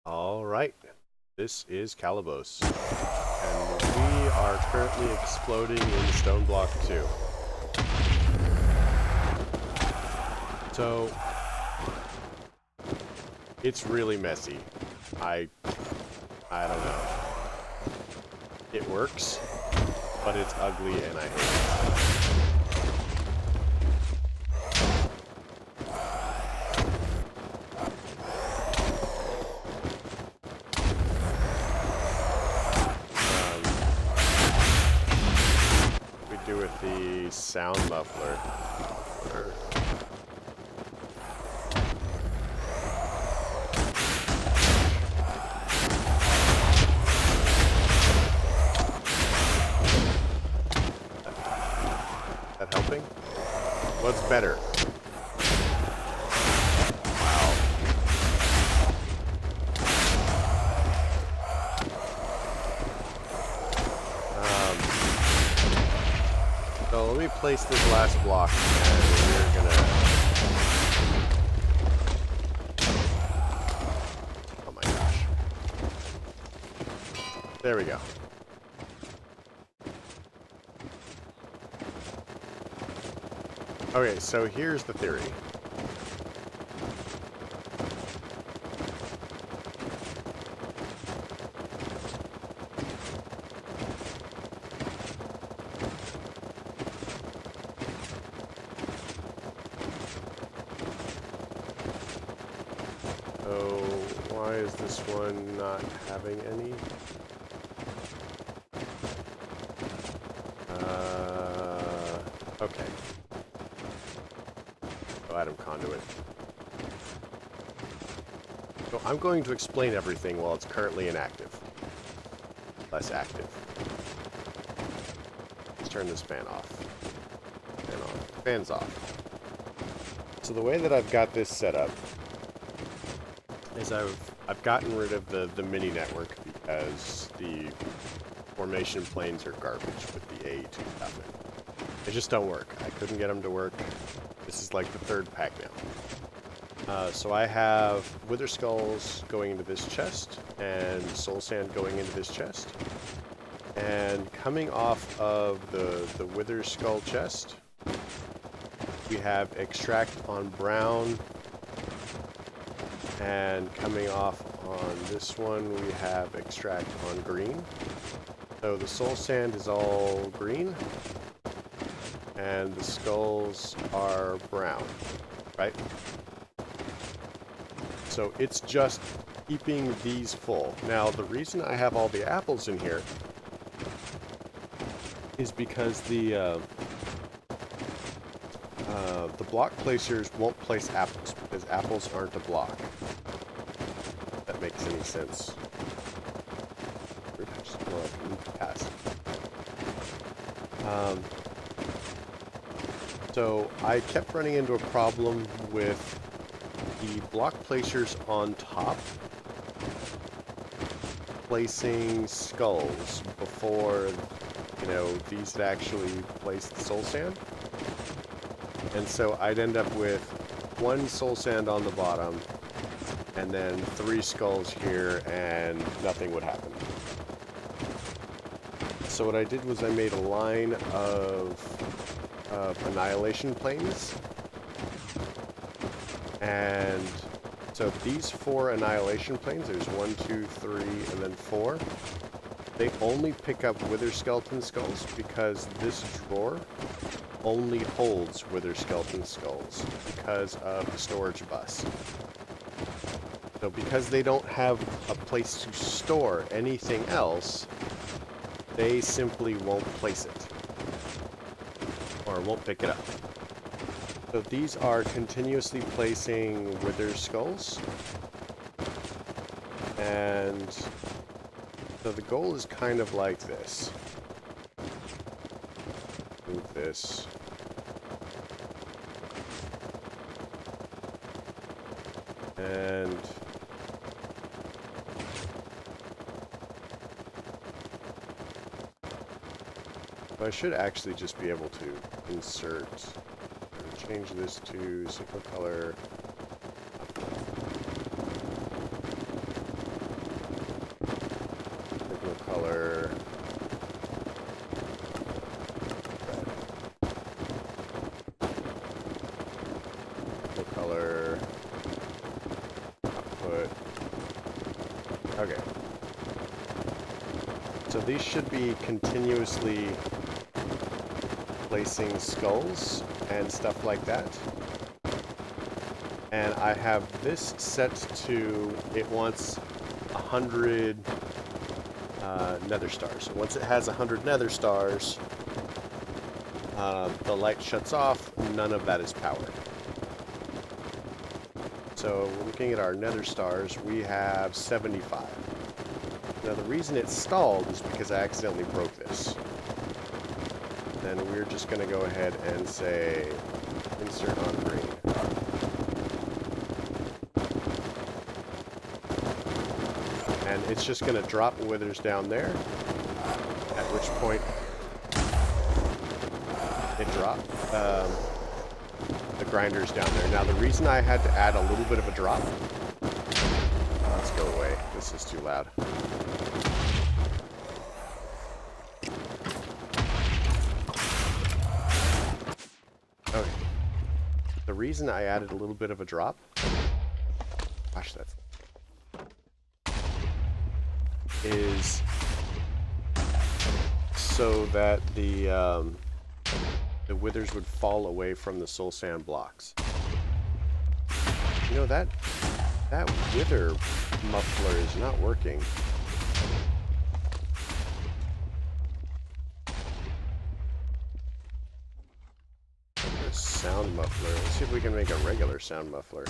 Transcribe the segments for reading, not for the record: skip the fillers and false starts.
All right, this is Calibos, and we are currently exploding in Stoneblock 2. So, it's really messy. I don't know. It works, but it's ugly and I hate it. Do with the sound muffler. That helping? What's better? Wow. So let me place this last block and we're gonna... Oh my gosh. There we go. Okay, so here's the theory. So, why is this one not having any? Okay. So, atom conduit. So, I'm going to explain everything while it's currently inactive. Less active. Let's turn this fan off. Fan on. Fan's off. So, the way that I've got this set up is I've gotten rid of the mini network because the formation planes are garbage with the A2 stuff in. They just don't work. I couldn't get them to work. This is like the third pack now. So I have Wither Skulls going into this chest and Soul Sand going into this chest. And coming off of the Wither Skull chest, we have Extract on brown. And coming off on this one, we have Extract on green. So the Soul Sand is all green, and the skulls are brown, right? So it's just keeping these full. Now, the reason I have all the apples in here is because the block placers won't place apples, because apples aren't a block. If that makes any sense. So I kept running into a problem with the block placers on top placing skulls before, you know, these had actually placed Soul Sand. And so I'd end up with one Soul Sand on the bottom and then 3 skulls here and nothing would happen. So what I did was I made a line of annihilation planes, and so these 4 annihilation planes, there's 1, 2, 3, and then 4, they only pick up Wither Skeleton Skulls because this drawer only holds Wither Skeleton Skulls because of the storage bus. So because they don't have a place to store anything else, they simply won't place it, or won't pick it up. So these are continuously placing Wither Skulls, and so the goal is kind of like this. Move this. And I should actually just be able to insert, change this to single color. Okay. So these should be continuously placing skulls and stuff like that. And I have this set to, it wants 100 nether stars. So once it has 100 nether stars, the light shuts off, none of that is powered. So looking at our nether stars, we have 75. Now the reason it stalled is because I accidentally broke this. Then we're just going to go ahead and say insert on green. And it's just going to drop withers down there, at which point it dropped. The grinder's down there. Now the reason I had to add a little bit of a drop, let's go away, this is too loud. Okay. The reason I added a little bit of a drop, gosh, that's, is so that the withers would fall away from the soul sand blocks. You know, that wither muffler is not working. A sound muffler. Let's see if we can make a regular sound muffler.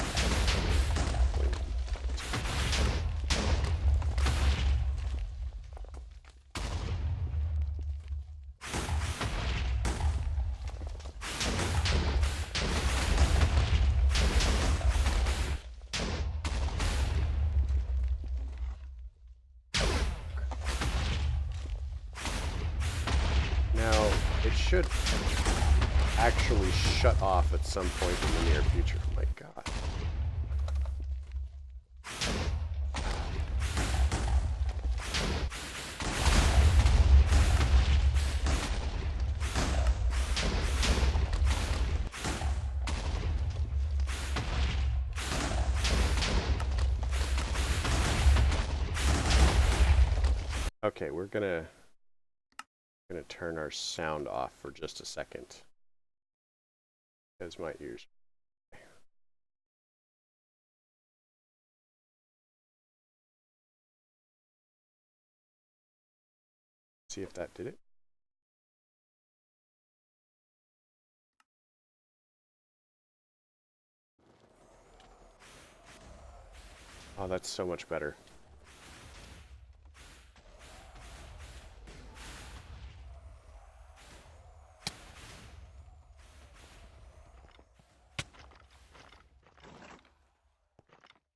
Now, it should actually shut off at some point in the near future. Oh my god. Okay, we're gonna turn our sound off for just a second. Because my ears. See if that did it. Oh, that's so much better.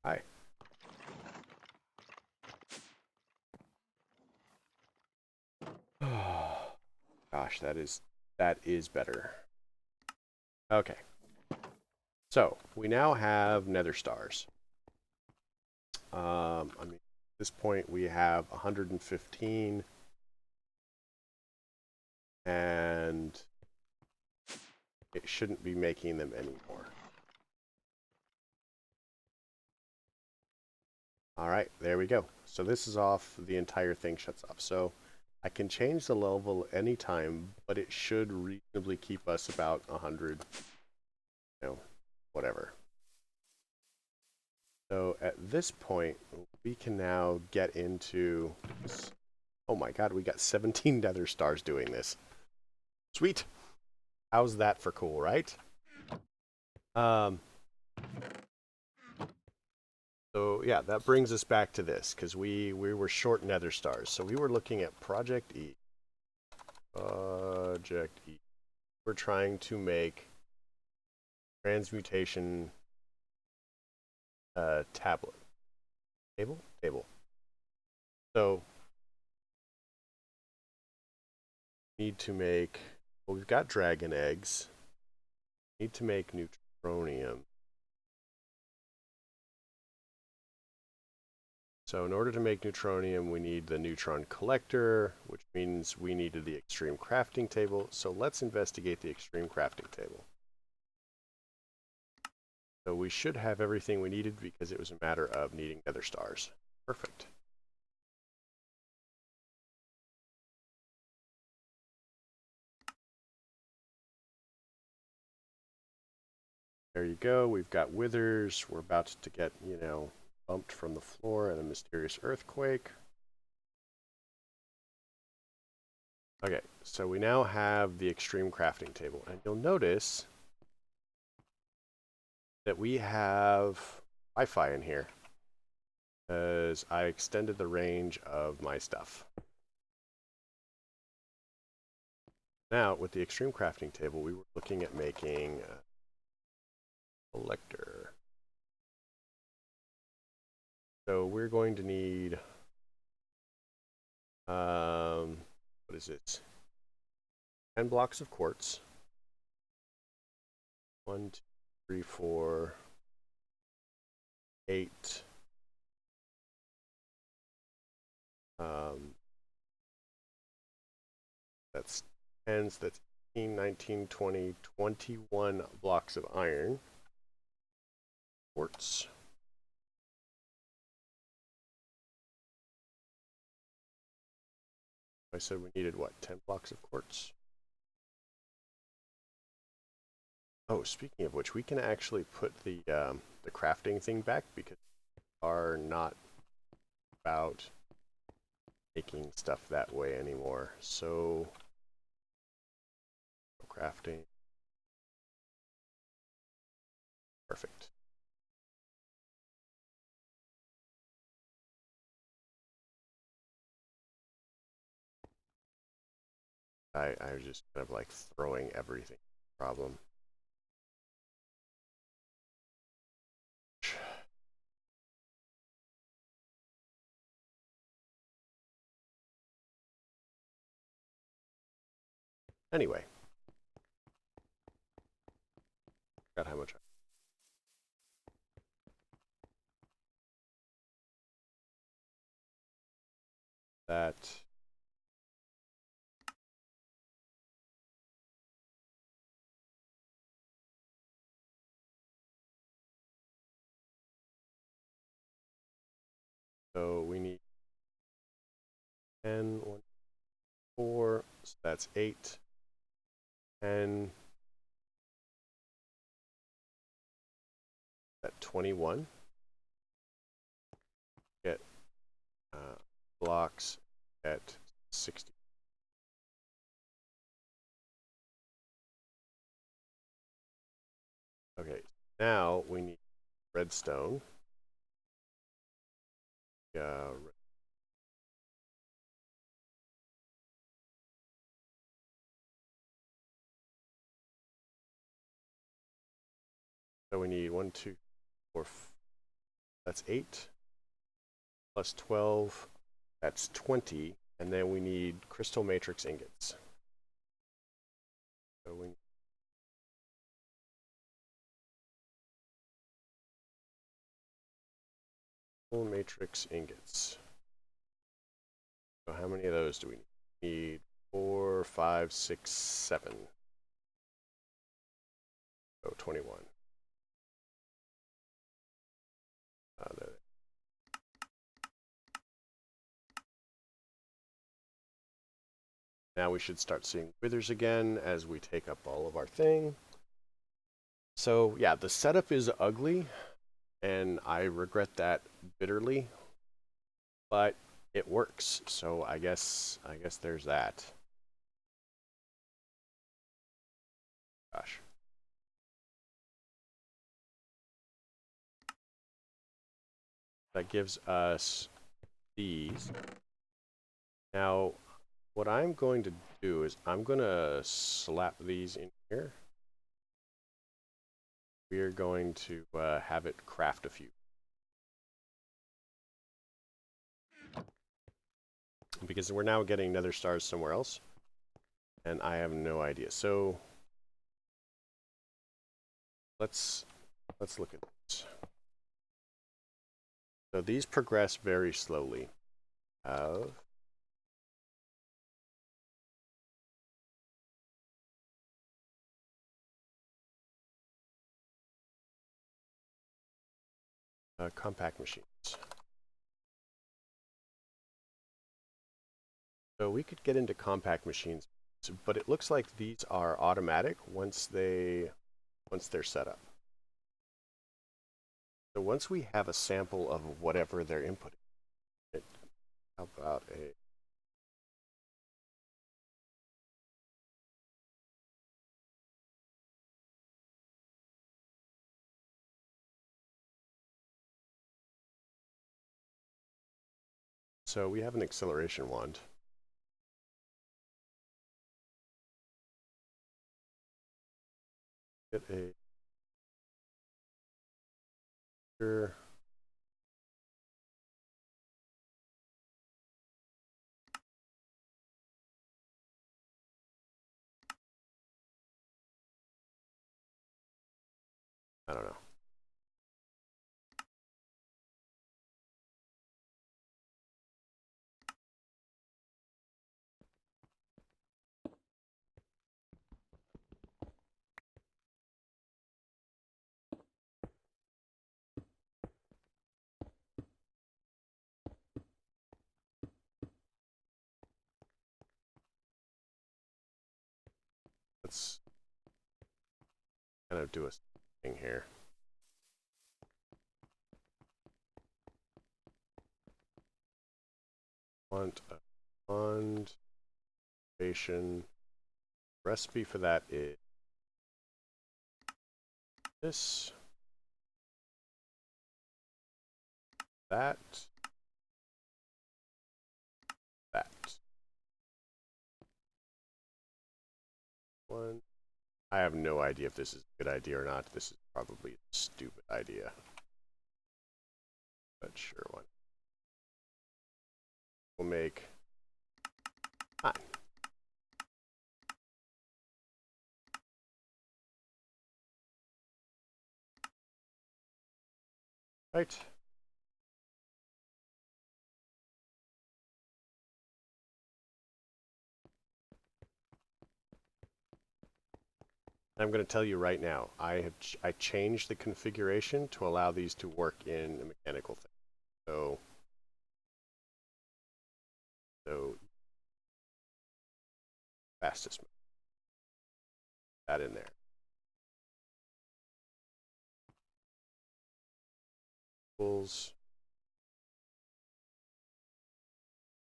Hi. Oh, gosh, that is better. Okay. So, we now have nether stars. I mean, at this point we have 115. And it shouldn't be making them anymore. All right, there we go. So this is off, the entire thing shuts off. So I can change the level anytime, but it should reasonably keep us about 100, you know, whatever. So at this point, we can now get into this. Oh my god, we got 17 nether stars doing this. Sweet. How's that for cool, right? So yeah, that brings us back to this, because we were short nether stars. So we were looking at Project E. Project E. We're trying to make transmutation tablet. Table. So need to make, well, we've got dragon eggs. Need to make neutronium. So in order to make neutronium, we need the neutron collector, which means we needed the extreme crafting table. So let's investigate the extreme crafting table. So we should have everything we needed because it was a matter of needing nether stars. Perfect. There you go. We've got withers. We're about to get, you know, bumped from the floor in a mysterious earthquake. Okay, so we now have the extreme crafting table, and you'll notice that we have Wi-Fi in here as I extended the range of my stuff. Now, with the extreme crafting table, we were looking at making a collector. So we're going to need, what is it? 10 blocks of quartz. 1, 2, 3, 4, 8. That's 10, so that's 18, 19, 20, 21 blocks of iron. Quartz. I said we needed, what, 10 blocks of quartz? Oh, speaking of which, we can actually put the crafting thing back because we are not about making stuff that way anymore. So, crafting. Perfect. I was just kind of like throwing everything. Problem. Anyway. Forgot how much that. So we need 10, 1, 4, so that's 8, 10, at 21. Get blocks at 60. Okay, now we need redstone. So we need 1, 2, 4, that's 8 plus 12, that's 20, and then we need crystal matrix ingots. So we need crystal matrix ingots. So how many of those do we need? We need 4, 5, 6, 7. So 21. There. Now we should start seeing withers again as we take up all of our thing. So yeah, the setup is ugly, and I regret that bitterly, but it works. So I guess there's that. Gosh. That gives us these. Now, what I'm going to do is I'm going to slap these in here. We are going to have it craft a few. Because we're now getting nether stars somewhere else. And I have no idea. So let's look at this. So these progress very slowly. Compact machines. So we could get into compact machines, but it looks like these are automatic once they're set up. So once we have a sample of whatever they're inputting, how about a so we have an acceleration wand. Get a sure. I don't know. Let's kind of do a thing here. Want a fund creation. Recipe for that is this, that, that. One. I have no idea if this is a good idea or not. This is probably a stupid idea. But sure one. We'll make 9. Right. I'm going to tell you right now, I changed the configuration to allow these to work in a mechanical thing. So fastest mode. That in there. Tools.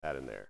That in there.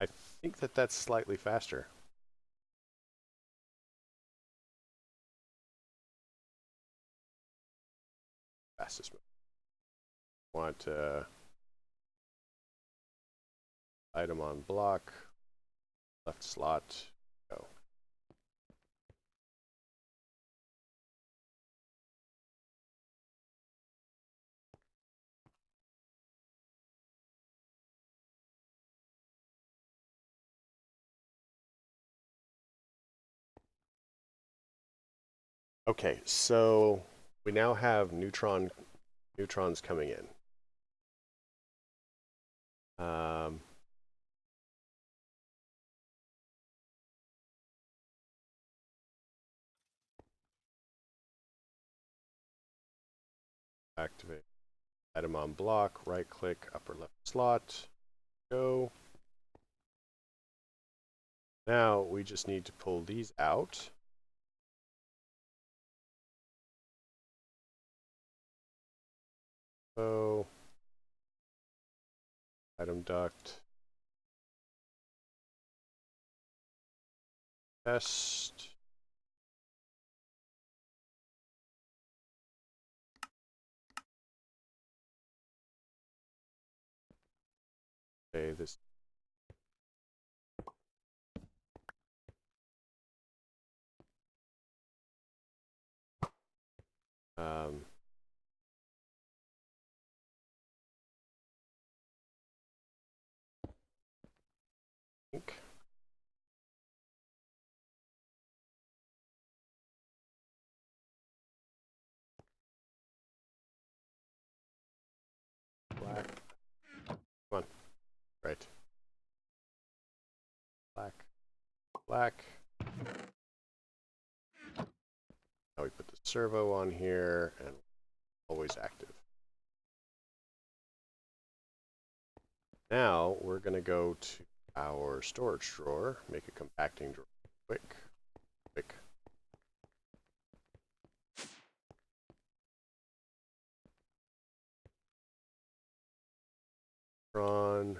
I think that that's slightly faster. Fastest mode. Want item on block, left slot, go. Okay, so we now have neutrons coming in. Activate item on block, right click, upper left slot, go. Now we just need to pull these out. So item duct, test. Okay, this Um, Pink. Black. Come on. Right. Black. Black. Now we put the servo on here and always active. Now we're going to go to our storage drawer, make a compacting drawer. Quick. Run.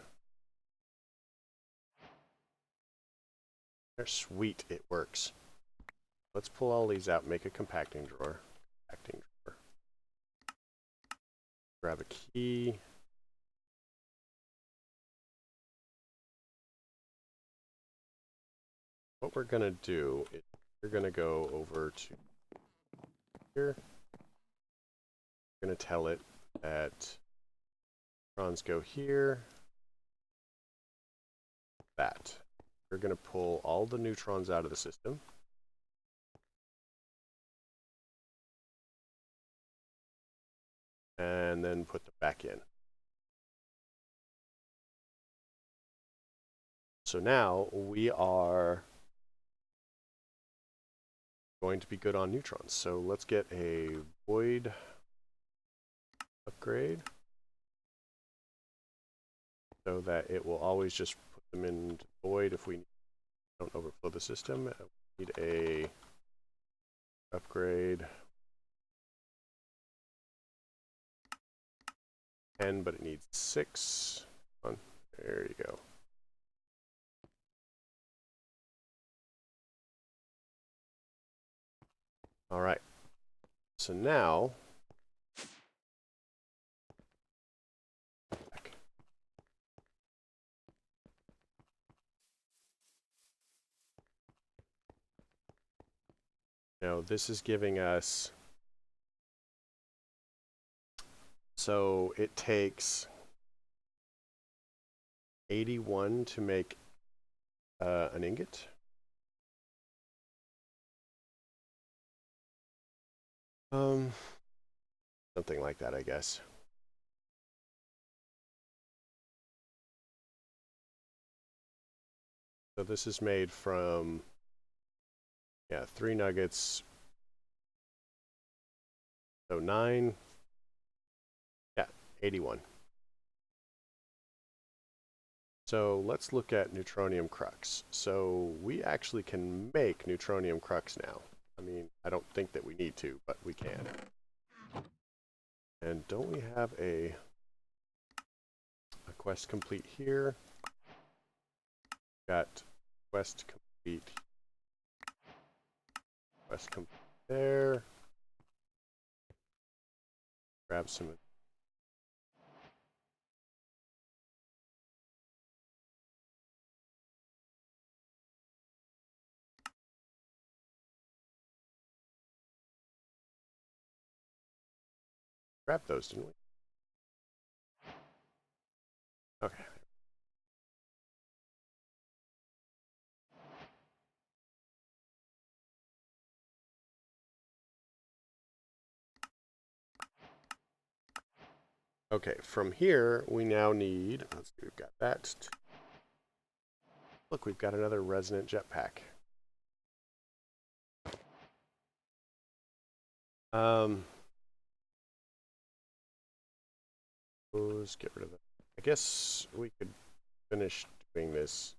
Sweet, it works. Let's pull all these out, make a compacting drawer. Grab a key. What we're going to do is we're going to go over to here. We're going to tell it that neutrons go here. That. We're going to pull all the neutrons out of the system. And then put them back in. So now we are going to be good on neutrons. So let's get a void upgrade so that it will always just put them in void if we don't overflow the system. We need a upgrade 10, but it needs 6. Come on, there you go. All right. So now this is giving us, so it takes 81 to make an ingot. Something like that, I guess. So this is made from, 3 nuggets. So 9, 81. So let's look at neutronium crux. So we actually can make neutronium crux now. I mean, I don't think that we need to, but we can. And don't we have a quest complete here? Got quest complete. Quest complete there. Grab some. Grab those, didn't we? Okay. Okay, from here, we now need, let's see, we've got that. Look, we've got another resonant jetpack. Let's get rid of that. I guess we could finish doing this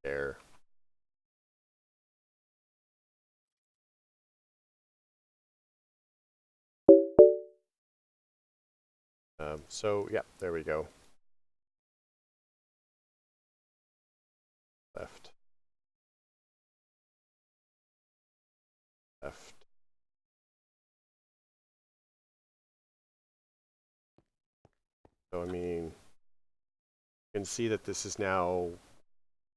there. So, yeah, there we go. Left. Left. So, I mean, you can see that this is now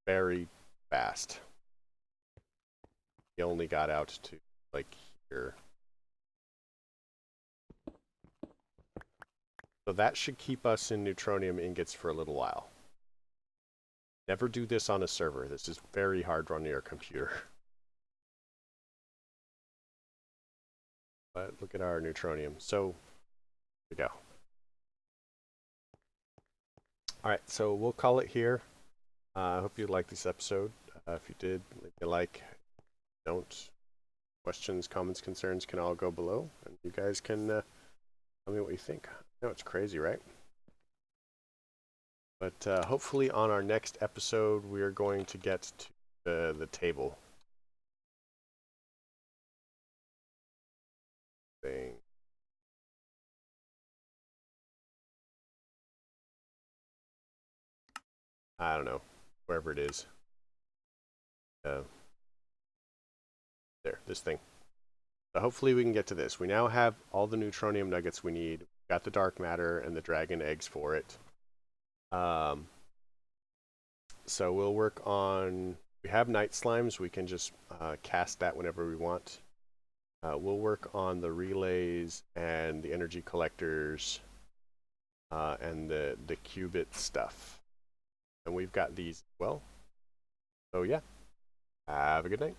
very fast. He only got out to, like, here. So that should keep us in neutronium ingots for a little while. Never do this on a server. This is very hard running your computer. But look at our neutronium. So, here we go. Alright, so we'll call it here. I hope you liked this episode. If you did, leave me a like. Don't. Questions, comments, concerns can all go below. And you guys can tell me what you think. I know it's crazy, right? But hopefully on our next episode, we are going to get to the table thing. I don't know, wherever it is. There, this thing. So hopefully we can get to this. We now have all the neutronium nuggets we need. We've got the dark matter and the dragon eggs for it. So we'll work on... We have night slimes. We can just cast that whenever we want. We'll work on the relays and the energy collectors and the qubit stuff. And we've got these as well. So yeah, have a good night.